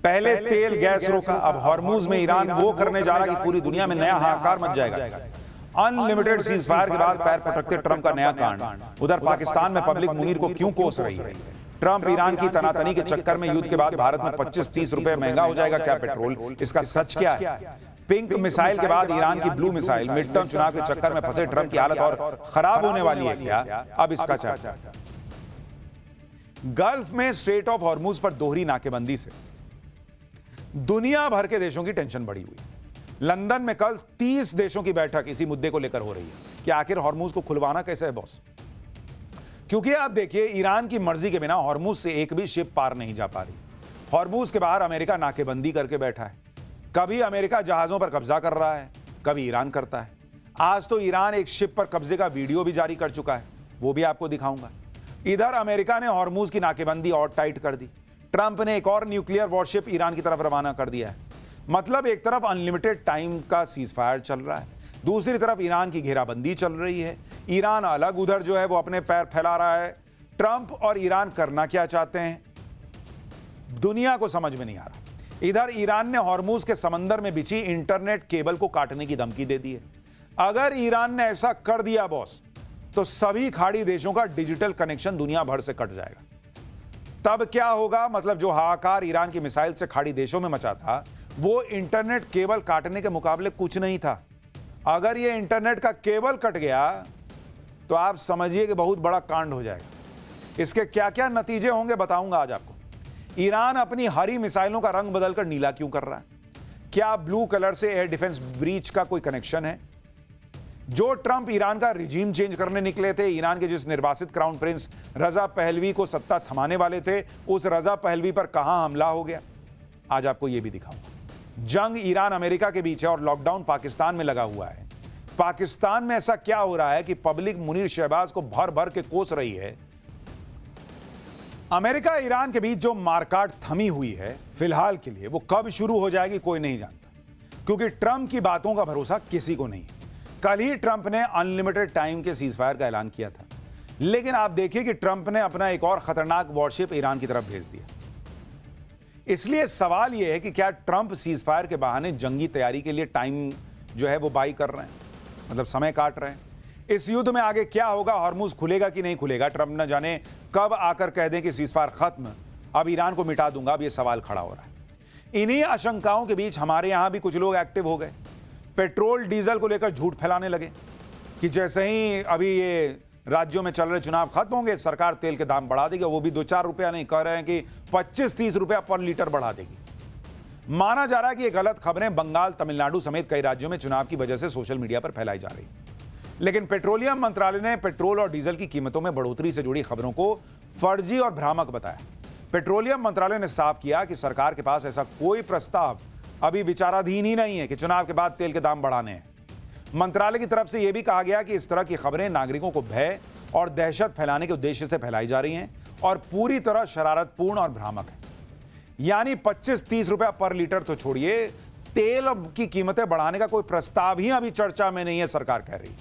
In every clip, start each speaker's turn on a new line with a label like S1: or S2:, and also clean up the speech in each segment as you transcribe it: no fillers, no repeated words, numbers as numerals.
S1: पहले तेल गैस रोका, अब हॉर्मूज में ईरान वो करने जा रहा है कि पूरी दुनिया में नया हाहाकार मच जाएगा। अनलिमिटेड सीज फायर के बाद पैर पटकते ट्रंप का नया कांड। उधर पाकिस्तान में पब्लिक मुनीर को क्यों कोस रही है? ट्रंप ईरान की तनातनी के चक्कर में युद्ध के बाद भारत में 25-30 रुपए महंगा हो जाएगा क्या पेट्रोल? इसका सच क्या है? पिंक मिसाइल के बाद ईरान की ब्लू मिसाइल, मिड टर्म चुनाव के चक्कर में फंसे ट्रंप की हालत और खराब होने वाली है क्या? अब इसका चर्चा। गल्फ में स्ट्रेट ऑफ हॉर्मूज पर दोहरी नाकेबंदी से दुनिया भर के देशों की टेंशन बढ़ी हुई। लंदन में कल 30 देशों की बैठक इसी मुद्दे को लेकर हो रही है कि आखिर हॉर्मूज को खुलवाना कैसे है बॉस। क्योंकि आप देखिए, ईरान की मर्जी के बिना हॉर्मूज से एक भी शिप पार नहीं जा पा रही। हॉर्मूज के बाहर अमेरिका नाकेबंदी करके बैठा है। कभी अमेरिका जहाजों पर कब्जा कर रहा है, कभी ईरान करता है। आज तो ईरान एक शिप पर कब्जे का वीडियो भी जारी कर चुका है, वो भी आपको दिखाऊंगा। इधर अमेरिका ने हॉर्मूज की नाकेबंदी और टाइट कर दी। ट्रंप ने एक और न्यूक्लियर वॉरशिप ईरान की तरफ रवाना कर दिया है। मतलब एक तरफ अनलिमिटेड टाइम का सीज फायर चल रहा है, दूसरी तरफ ईरान की घेराबंदी चल रही है। ईरान अलग उधर जो है वो अपने पैर फैला रहा है। ट्रंप और ईरान करना क्या चाहते हैं, दुनिया को समझ में नहीं आ रहा। इधर ईरान ने हॉर्मूज के समंदर में बिछी इंटरनेट केबल को काटने की धमकी दे दी है। अगर ईरान ने ऐसा कर दिया बॉस, तो सभी खाड़ी देशों का डिजिटल कनेक्शन दुनिया भर से कट जाएगा। तब क्या होगा? मतलब जो हाहाकार ईरान की मिसाइल से खाड़ी देशों में मचा था, वो इंटरनेट केबल काटने के मुकाबले कुछ नहीं था। अगर ये इंटरनेट का केबल कट गया तो आप समझिए कि बहुत बड़ा कांड हो जाएगा। इसके क्या क्या नतीजे होंगे बताऊंगा आज आपको। ईरान अपनी हरी मिसाइलों का रंग बदलकर नीला क्यों कर रहा है? क्या ब्लू कलर से एयर डिफेंस ब्रीच का कोई कनेक्शन है? जो ट्रंप ईरान का रिजीम चेंज करने निकले थे, ईरान के जिस निर्वासित क्राउन प्रिंस रजा पहलवी को सत्ता थमाने वाले थे, उस रजा पहलवी पर कहां हमला हो गया, आज आपको यह भी दिखाऊंगा। जंग ईरान अमेरिका के बीच है और लॉकडाउन पाकिस्तान में लगा हुआ है। पाकिस्तान में ऐसा क्या हो रहा है कि पब्लिक मुनीर शहबाज को भर भर के कोस रही है? अमेरिका ईरान के बीच जो मारकाट थमी हुई है फिलहाल के लिए, वो कब शुरू हो जाएगी कोई नहीं जानता, क्योंकि ट्रंप की बातों का भरोसा किसी को नहीं है। कल ही ट्रंप ने अनलिमिटेड टाइम के सीजफायर का ऐलान किया था, लेकिन आप देखिए कि ट्रंप ने अपना एक और खतरनाक वॉरशिप ईरान की तरफ भेज दिया। इसलिए सवाल यह है कि क्या ट्रंप सीजफायर के बहाने जंगी तैयारी के लिए टाइम जो है वो बाई कर रहे हैं, मतलब समय काट रहे हैं। इस युद्ध में आगे क्या होगा, हॉर्मूज खुलेगा कि नहीं खुलेगा, ट्रंप न जाने कब आकर कह दें कि सीजफायर खत्म, अब ईरान को मिटा दूंगा, अब यह सवाल खड़ा हो रहा है। इन्हीं आशंकाओं के बीच हमारे यहां भी कुछ लोग एक्टिव हो गए। पेट्रोल डीजल को लेकर झूठ फैलाने लगे कि जैसे ही अभी ये राज्यों में चल रहे चुनाव खत्म होंगे, सरकार तेल के दाम बढ़ा देगी, वो भी 2-4 रुपया नहीं, कह रहे हैं कि 25-30 रुपया पर लीटर बढ़ा देगी। माना जा रहा है कि ये गलत खबरें बंगाल, तमिलनाडु समेत कई राज्यों में चुनाव की वजह से सोशल मीडिया पर फैलाई जा रही। लेकिन पेट्रोलियम मंत्रालय ने पेट्रोल और डीजल की कीमतों में बढ़ोतरी से जुड़ी खबरों को फर्जी और भ्रामक बताया। पेट्रोलियम मंत्रालय ने साफ किया कि सरकार के पास ऐसा कोई प्रस्ताव अभी विचाराधीन ही नहीं है कि चुनाव के बाद तेल के दाम बढ़ाने हैं। मंत्रालय की तरफ से यह भी कहा गया कि इस तरह की खबरें नागरिकों को भय और दहशत फैलाने के उद्देश्य से फैलाई जा रही हैं और पूरी तरह शरारतपूर्ण और भ्रामक है। यानी 25-30 रुपया पर लीटर तो छोड़िए, तेल की कीमतें बढ़ाने का कोई प्रस्ताव ही अभी चर्चा में नहीं है, सरकार कह रही।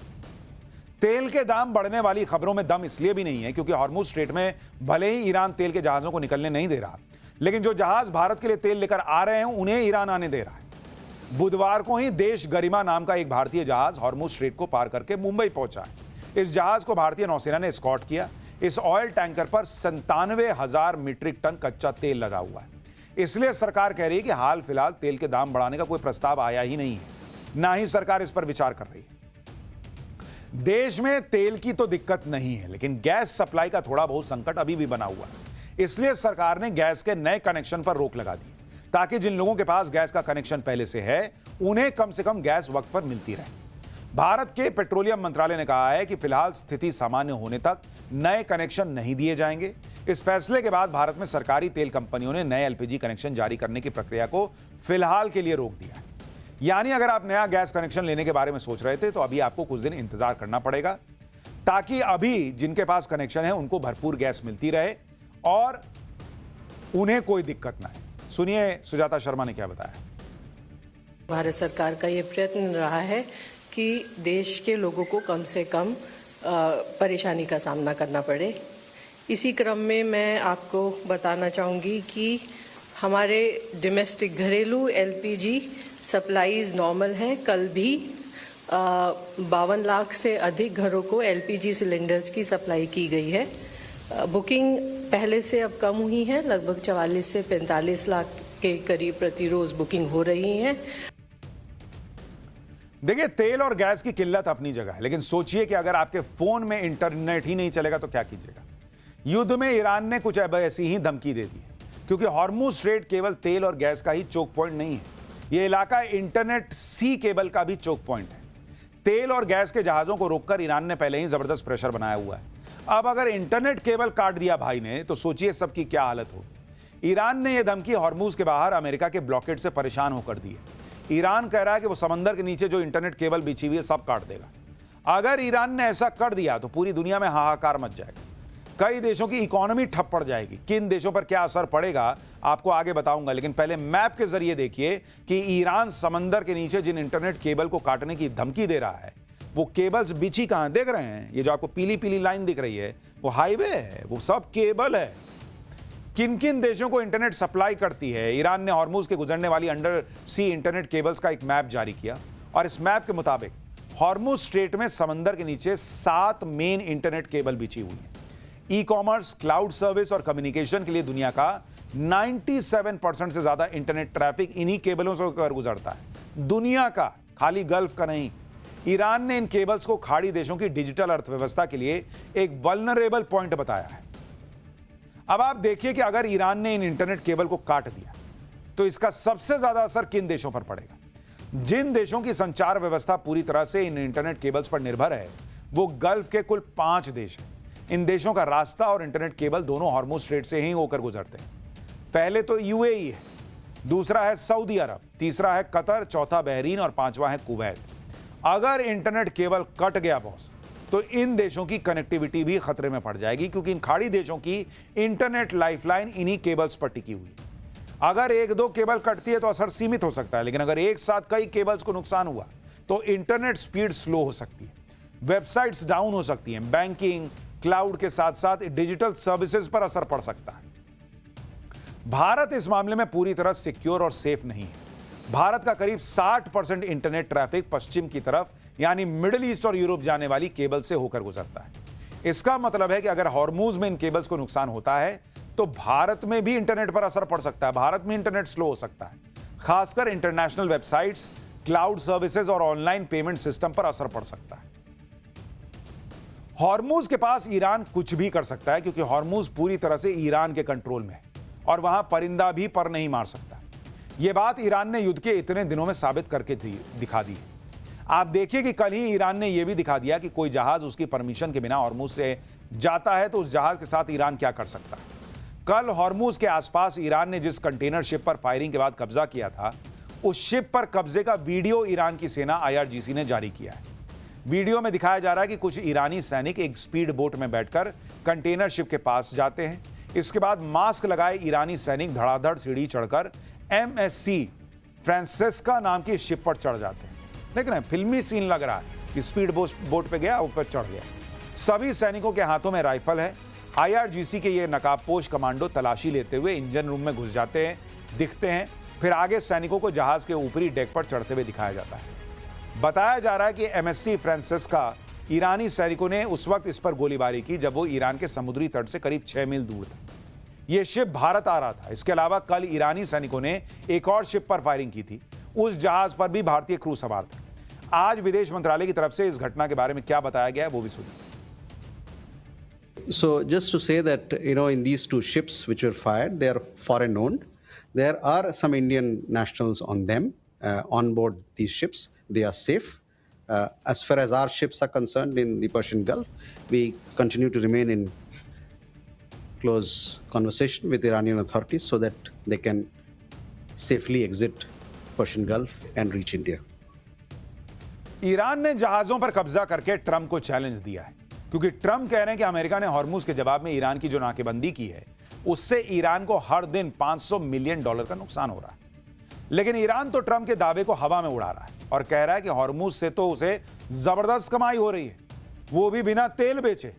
S1: तेल के दाम बढ़ने वाली खबरों में दम इसलिए भी नहीं है क्योंकि हॉर्मुज स्ट्रेट में भले ही ईरान तेल के जहाजों को निकलने नहीं दे रहा, लेकिन जो जहाज भारत के लिए तेल लेकर आ रहे हैं उन्हें ईरान आने दे रहा है। बुधवार को ही देश गरिमा नाम का एक भारतीय जहाज हॉर्मुज स्ट्रेट को पार करके मुंबई पहुंचा है। इस जहाज को भारतीय नौसेना ने एस्कॉर्ट किया। इस ऑयल टैंकर पर 97,000 मीट्रिक टन कच्चा तेल लगा हुआ है। इसलिए सरकार कह रही है कि हाल फिलहाल तेल के दाम बढ़ाने का कोई प्रस्ताव आया ही नहीं है, ना ही सरकार इस पर विचार कर रही है। देश में तेल की तो दिक्कत नहीं है, लेकिन गैस सप्लाई का थोड़ा बहुत संकट अभी भी बना हुआ है। इसलिए सरकार ने गैस के नए कनेक्शन पर रोक लगा दी, ताकि जिन लोगों के पास गैस का कनेक्शन पहले से है उन्हें कम से कम गैस वक्त पर मिलती रहे। भारत के पेट्रोलियम मंत्रालय ने कहा है कि फिलहाल स्थिति सामान्य होने तक नए कनेक्शन नहीं दिए जाएंगे। इस फैसले के बाद भारत में सरकारी तेल कंपनियों ने नए एलपीजी कनेक्शन जारी करने की प्रक्रिया को फिलहाल के लिए रोक दिया है। यानी अगर आप नया गैस कनेक्शन लेने के बारे में सोच रहे थे तो अभी आपको कुछ दिन इंतजार करना पड़ेगा, ताकि अभी जिनके पास कनेक्शन है उनको भरपूर गैस मिलती रहे और उन्हें कोई दिक्कत ना है। सुनिए सुजाता शर्मा ने क्या बताया।
S2: भारत सरकार का ये प्रयत्न रहा है कि देश के लोगों को कम से कम परेशानी का सामना करना पड़े। इसी क्रम में मैं आपको बताना चाहूँगी कि हमारे डोमेस्टिक घरेलू एलपीजी सप्लाईज नॉर्मल हैं। कल भी 52 लाख से अधिक घरों को एलपीजी सिलेंडर्स की सप्लाई की गई है। बुकिंग पहले से अब कम हुई है, लगभग 44 से 45 लाख के करीब प्रतिरोज बुकिंग हो रही है।
S1: देखिए, तेल और गैस की किल्लत अपनी जगह है, लेकिन सोचिए कि अगर आपके फोन में इंटरनेट ही नहीं चलेगा तो क्या कीजिएगा। युद्ध में ईरान ने कुछ अब ऐसी ही धमकी दे दी है, क्योंकि हॉर्मुज स्ट्रेट केवल तेल और गैस का ही चोक पॉइंट नहीं है, यह इलाका इंटरनेट सी केबल का भी चोक पॉइंट है। तेल और गैस के जहाजों को रोककर ईरान ने पहले ही जबरदस्त प्रेशर बनाया हुआ है। अब अगर इंटरनेट केबल काट दिया भाई ने, तो सोचिए सबकी क्या हालत हो। ईरान ने यह धमकी हॉर्मुज के बाहर अमेरिका के ब्लॉकेड से परेशान होकर दी है। ईरान कह रहा है कि वो समंदर के नीचे जो इंटरनेट केबल बिछी हुई है सब काट देगा। अगर ईरान ने ऐसा कर दिया तो पूरी दुनिया में हाहाकार मच जाएगा, कई देशों की इकोनॉमी ठप पड़ जाएगी। किन देशों पर क्या असर पड़ेगा आपको आगे बताऊंगा, लेकिन पहले मैप के जरिए देखिए कि ईरान समंदर के नीचे जिन इंटरनेट केबल को काटने की धमकी दे रहा है वो केबल्स बिछी कहां देख रहे हैं। ये जो आपको पीली पीली लाइन दिख रही है वो हाईवे है, वो सब केबल है। किन किन देशों को इंटरनेट सप्लाई करती है। ईरान ने हॉर्मुज के गुजरने वाली अंडर सी इंटरनेट केबल्स का एक मैप जारी किया और इस मैप के मुताबिक हॉर्मुज स्ट्रेट में समंदर के नीचे 7 मेन इंटरनेट केबल बिछी हुई है। ई कॉमर्स, क्लाउड सर्विस और कम्युनिकेशन के लिए दुनिया का 97% से ज्यादा इंटरनेट ट्रैफिक इन्हीं केबलों से होकर गुजरता है। दुनिया का, खाली गल्फ का नहीं। ईरान ने इन केबल्स को खाड़ी देशों की डिजिटल अर्थव्यवस्था के लिए एक वल्नरेबल पॉइंट बताया है। अब आप देखिए कि अगर ईरान ने इन इंटरनेट केबल को काट दिया तो इसका सबसे ज्यादा असर किन देशों पर पड़ेगा। जिन देशों की संचार व्यवस्था पूरी तरह से इन इंटरनेट केबल्स पर निर्भर है वो गल्फ के कुल 5 देश हैं। इन देशों का रास्ता और इंटरनेट केबल दोनों हॉर्मुज स्ट्रेट से ही होकर गुजरते हैं। पहले तो यूएई है, दूसरा है सऊदी अरब, तीसरा है कतर, चौथा बहरीन और पांचवा है कुवैत। अगर इंटरनेट केबल कट गया बॉस तो इन देशों की कनेक्टिविटी भी खतरे में पड़ जाएगी, क्योंकि इन खाड़ी देशों की इंटरनेट लाइफलाइन इन्हीं केबल्स पर टिकी हुई है। अगर 1-2 केबल कटती है तो असर सीमित हो सकता है, लेकिन अगर एक साथ कई केबल्स को नुकसान हुआ तो इंटरनेट स्पीड स्लो हो सकती है, वेबसाइट्स डाउन हो सकती हैं, बैंकिंग, क्लाउड के साथ साथ डिजिटल सर्विसेज पर असर पड़ सकता है। भारत इस मामले में पूरी तरह सिक्योर और सेफ नहीं है। भारत का करीब 60% इंटरनेट ट्रैफिक पश्चिम की तरफ यानी मिडिल ईस्ट और यूरोप जाने वाली केबल से होकर गुजरता है। इसका मतलब है कि अगर हॉर्मुज में इन केबल्स को नुकसान होता है तो भारत में भी इंटरनेट पर असर पड़ सकता है। भारत में इंटरनेट स्लो हो सकता है, खासकर इंटरनेशनल वेबसाइट्स, क्लाउड सर्विसेज और ऑनलाइन पेमेंट सिस्टम पर असर पड़ सकता है। हॉर्मुज के पास ईरान कुछ भी कर सकता है, क्योंकि हॉर्मुज पूरी तरह से ईरान के कंट्रोल में है और वहां परिंदा भी पर नहीं मार सकता। यह बात ईरान ने युद्ध के इतने दिनों में साबित करके दिखा दी है। आप देखिए कि कल ही ईरान ने यह भी दिखा दिया कि कोई जहाज उसकी परमिशन के बिना हॉर्मुज से जाता है तो उस जहाज के साथ ईरान क्या कर सकता है। कल हॉर्मुज के आसपास ईरान ने जिस कंटेनर शिप पर फायरिंग के बाद कब्जा किया था, उस शिप पर कब्जे का वीडियो ईरान की सेना IRGC ने जारी किया है। वीडियो में दिखाया जा रहा है कि कुछ ईरानी सैनिक एक स्पीड बोट में बैठकर कंटेनर शिप के पास जाते हैं। इसके बाद मास्क लगाए ईरानी सैनिक धड़ाधड़ सीढ़ी चढ़कर MSC फ्रांसेस्का नाम की शिप पर चढ़ जाते हैं। देख रहे हैं, फिल्मी सीन लग रहा है कि स्पीड बोट पे गया, ऊपर चढ़ गया। सभी सैनिकों के हाथों में राइफल है। IRGC के ये नकाबपोश कमांडो तलाशी लेते हुए इंजन रूम में घुस जाते हैं, दिखते हैं, फिर आगे सैनिकों को जहाज के ऊपरी डेक पर चढ़ते हुए दिखाया जाता है। बताया जा रहा है कि MSC फ्रांसेस्का ईरानी सैनिकों ने उस वक्त इस पर गोलीबारी की जब वो ईरान के समुद्री तट से करीब 6 मील दूर था। यह शिप भारत आ रहा था। इसके अलावा कल ईरानी सैनिकों ने एक और शिप पर फायरिंग की थी। उस जहाज पर भी भारतीय क्रू सवार थे। आज विदेश मंत्रालय की तरफ से इस घटना के बारे में क्या बताया गया है वो भी सुनिए।
S3: So just to say that, in these 2 ships which were fired, they are foreign owned. There are some Indian nationals on them, on board these ships. They are safe. As far as our ships are concerned in the Persian Gulf, we continue to remain in close conversation with Iranian authorities so that they can safely exit Persian Gulf and reach India.
S1: Iran ने जहाजों पर कब्जा करके Trump को challenge दिया है, क्योंकि Trump कह रहे हैं कि अमेरिका ने हॉर्मुज के जवाब में ईरान की जो नाकेबंदी की है उससे ईरान को हर दिन $500 मिलियन का नुकसान हो रहा है। लेकिन ईरान तो ट्रंप के दावे को हवा में उड़ा रहा है और कह रहा है कि हॉर्मुज से तो उसे जबरदस्त कमाई हो रही है, वो भी बिना तेल बेचे।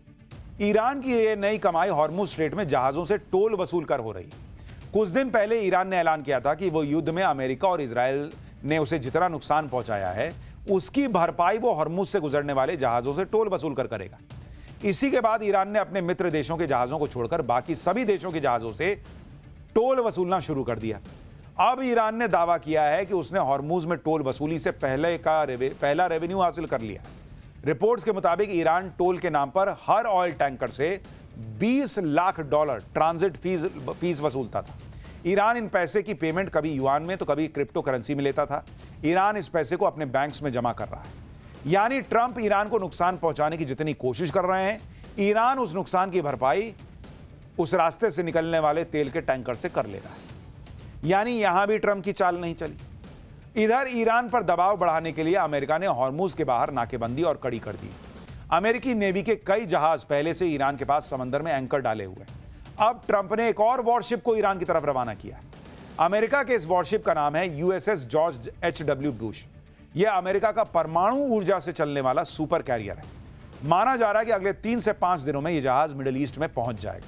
S1: ईरान की यह नई कमाई हॉर्मुज स्ट्रेट में जहाजों से टोल वसूल कर हो रही है। कुछ दिन पहले ईरान ने ऐलान किया था कि वो युद्ध में अमेरिका और इजराइल ने उसे जितना नुकसान पहुंचाया है उसकी भरपाई वो हॉर्मुज से गुजरने वाले जहाजों से टोल वसूल कर करेगा। इसी के बाद ईरान ने अपने मित्र देशों के जहाजों को छोड़कर बाकी सभी देशों के जहाजों से टोल वसूलना शुरू कर दिया। अब ईरान ने दावा किया है कि उसने हॉर्मुज में टोल वसूली से पहला रेवेन्यू हासिल कर लिया। रिपोर्ट्स के मुताबिक ईरान टोल के नाम पर हर ऑयल टैंकर से $20 लाख ट्रांजिट फीस वसूलता था। ईरान इन पैसे की पेमेंट कभी युआन में तो कभी क्रिप्टो करेंसी में लेता था। ईरान इस पैसे को अपने बैंक्स में जमा कर रहा है। यानी ट्रंप ईरान को नुकसान पहुंचाने की जितनी कोशिश कर रहे हैं, ईरान उस नुकसान की भरपाई उस रास्ते से निकलने वाले तेल के टैंकर से कर ले रहा है। यानी यहां भी ट्रंप की चाल नहीं चली। इधर ईरान पर दबाव बढ़ाने के लिए अमेरिका ने हॉर्मुज के बाहर नाकेबंदी और कड़ी कर दी। अमेरिकी नेवी के कई जहाज पहले से ईरान के पास समंदर में एंकर डाले हुए हैं। अब ट्रंप ने एक और वॉरशिप को ईरान की तरफ रवाना किया। अमेरिका के इस वॉरशिप का नाम है USS जॉर्ज H.W. बुश। यह अमेरिका का परमाणु ऊर्जा से चलने वाला सुपर कैरियर है। माना जा रहा है कि अगले 3 से 5 दिनों में यह जहाज मिडिल ईस्ट में पहुंच जाएगा।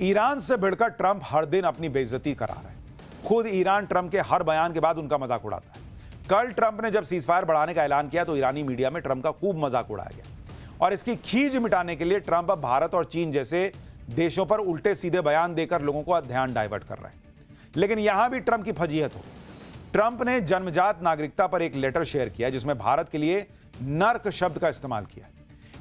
S1: ईरान से भिड़कर ट्रंप हर दिन अपनी बेइज्जती करा रहा है। खुद ईरान ट्रंप के हर बयान के बाद उनका मजाक उड़ाता है। कल ट्रंप ने जब सीजफायर बढ़ाने का ऐलान किया तो ईरानी मीडिया में ट्रंप का खूब मजाक उड़ाया गया और इसकी खींच मिटाने के लिए ट्रंप अब भारत और चीन जैसे देशों पर उल्टे सीधे बयान देकर लोगों को ध्यान डाइवर्ट कर रहे हैं। लेकिन यहां भी ट्रंप की फजीहत हो। ट्रंप ने जन्मजात नागरिकता पर एक लेटर शेयर किया जिसमें भारत के लिए नर्क शब्द का इस्तेमाल किया।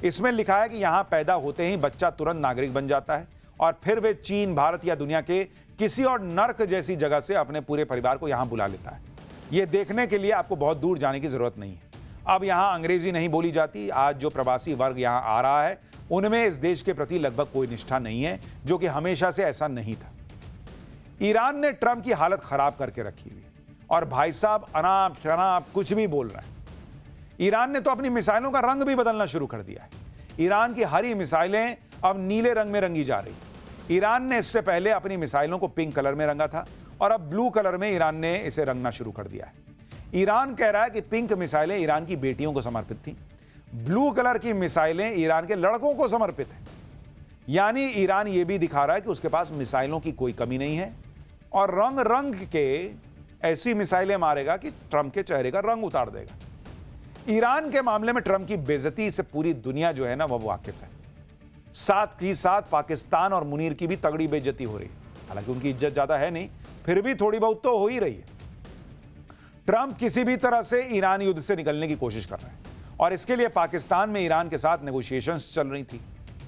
S1: इसमें लिखा है कि यहां पैदा होते ही बच्चा तुरंत नागरिक बन जाता है और फिर वे चीन, भारत या दुनिया के किसी और नर्क जैसी जगह से अपने पूरे परिवार को यहां बुला लेता है। यह देखने के लिए आपको बहुत दूर जाने की जरूरत नहीं है। अब यहां अंग्रेजी नहीं बोली जाती। आज जो प्रवासी वर्ग यहां आ रहा है उनमें इस देश के प्रति लगभग कोई निष्ठा नहीं है, जो कि हमेशा से ऐसा नहीं था। ईरान ने ट्रंप की हालत खराब करके रखी हुई और भाई साहब अनाप शनाप कुछ भी बोल रहे हैं। ईरान ने तो अपनी मिसाइलों का रंग भी बदलना शुरू कर दिया है। ईरान की हरी मिसाइलें अब नीले रंग में रंगी जा रही। ईरान ने इससे पहले अपनी मिसाइलों को पिंक कलर में रंगा था और अब ब्लू कलर में ईरान ने इसे रंगना शुरू कर दिया है। ईरान कह रहा है कि पिंक मिसाइलें ईरान की बेटियों को समर्पित थी, ब्लू कलर की मिसाइलें ईरान के लड़कों को समर्पित हैं। यानी ईरान यह भी दिखा रहा है कि उसके पास मिसाइलों की कोई कमी नहीं है और रंग रंग के ऐसी मिसाइलें मारेगा कि ट्रंप के चेहरे का रंग उतार देगा। ईरान के मामले में ट्रंप की बेइज्जती से पूरी दुनिया जो है ना वो वाकिफ है। साथ ही साथ पाकिस्तान और मुनीर की भी तगड़ी बेइज्जती हो रही है। हालांकि उनकी इज्जत ज्यादा है नहीं, फिर भी थोड़ी बहुत तो हो ही रही है। ट्रंप किसी भी तरह से ईरान युद्ध से निकलने की कोशिश कर रहे हैं और इसके लिए पाकिस्तान में ईरान के साथ नेगोशिएशंस चल रही थी।